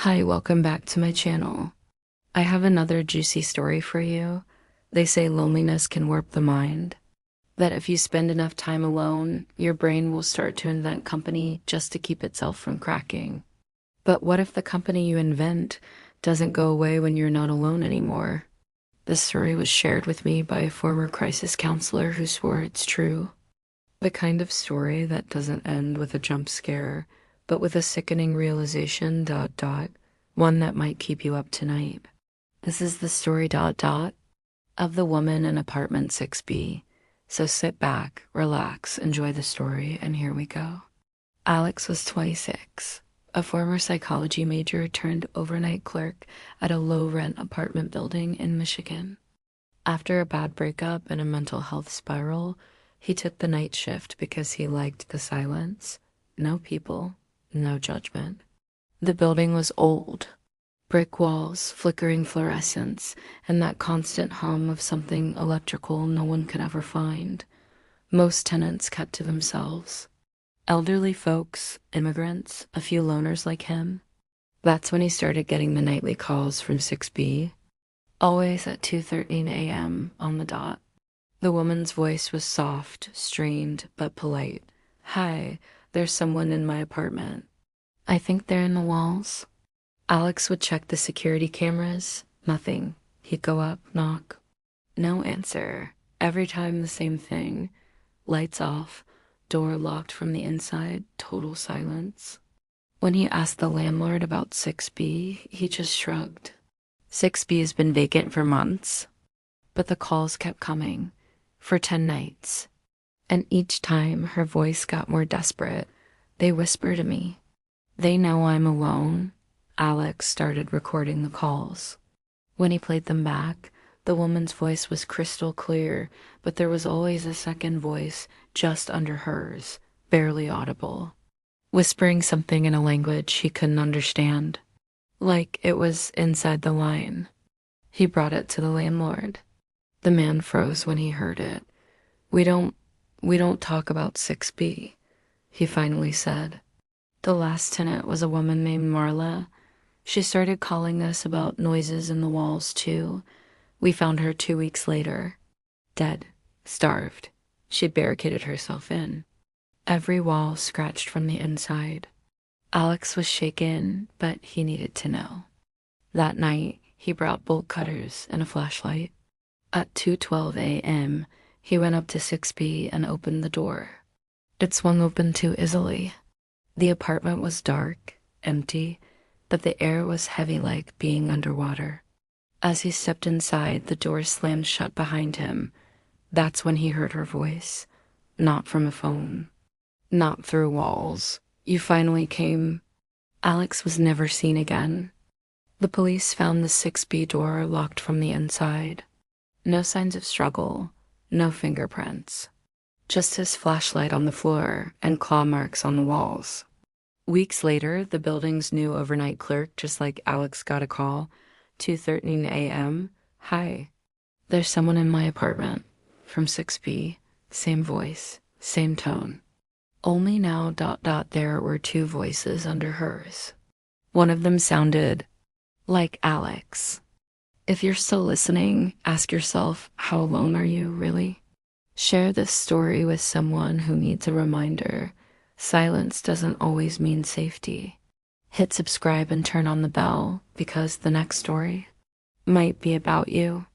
Hi, welcome back to my channel. I have another juicy story for you. They say loneliness can warp the mind, that if you spend enough time alone, your brain will start to invent company just to keep itself from cracking. But what if the company you invent doesn't go away when you're not alone anymore? This story was shared with me by a former crisis counselor who swore it's true. The kind of story that doesn't end with a jump scare, but with a sickening realization, one that might keep you up tonight. This is the story, of the woman in apartment 6B. So sit back, relax, enjoy the story, and here we go. Alex was 26, a former psychology major turned overnight clerk at a low-rent apartment building in Michigan. After a bad breakup and a mental health spiral, he took the night shift because he liked the silence. No people, no judgment. The building was old. Brick walls, flickering fluorescents, and that constant hum of something electrical no one could ever find. Most tenants kept to themselves. Elderly folks, immigrants, a few loners like him. That's when he started getting the nightly calls from 6B, always at 2:13 a.m. on the dot. The woman's voice was soft, strained, but polite. "Hi, there's someone in my apartment. I think they're in the walls." Alex would check the security cameras. Nothing. He'd go up, knock. No answer. Every time the same thing. Lights off, door locked from the inside, total silence. When he asked the landlord about 6B, he just shrugged. 6B has been vacant for months. But the calls kept coming. For 10 nights. And each time her voice got more desperate. They whisper to me. They know I'm alone. Alex started recording the calls. When he played them back, the woman's voice was crystal clear, but there was always a second voice just under hers, barely audible, whispering something in a language he couldn't understand, like it was inside the line. He brought it to the landlord. The man froze when he heard it. We don't talk about 6B, he finally said. The last tenant was a woman named Marla. She started calling us about noises in the walls, too. We found her 2 weeks later. Dead. Starved. She'd barricaded herself in. Every wall scratched from the inside. Alex was shaken, but he needed to know. That night, he brought bolt cutters and a flashlight. At 2:12 a.m., he went up to 6B and opened the door. It swung open too easily. The apartment was dark, empty, but the air was heavy like being underwater. As he stepped inside, the door slammed shut behind him. That's when he heard her voice. Not from a phone. Not through walls. You finally came. Alex was never seen again. The police found the 6B door locked from the inside. No signs of struggle, no fingerprints. Just his flashlight on the floor and claw marks on the walls. Weeks later, the building's new overnight clerk, just like Alex, got a call. 2:13 a.m. Hi, there's someone in my apartment. From 6B. Same voice, same tone. Only now, there were two voices under hers. One of them sounded like Alex. If you're still listening, ask yourself, how alone are you, really? Share this story with someone who needs a reminder. Silence doesn't always mean safety. Hit subscribe and turn on the bell because the next story might be about you.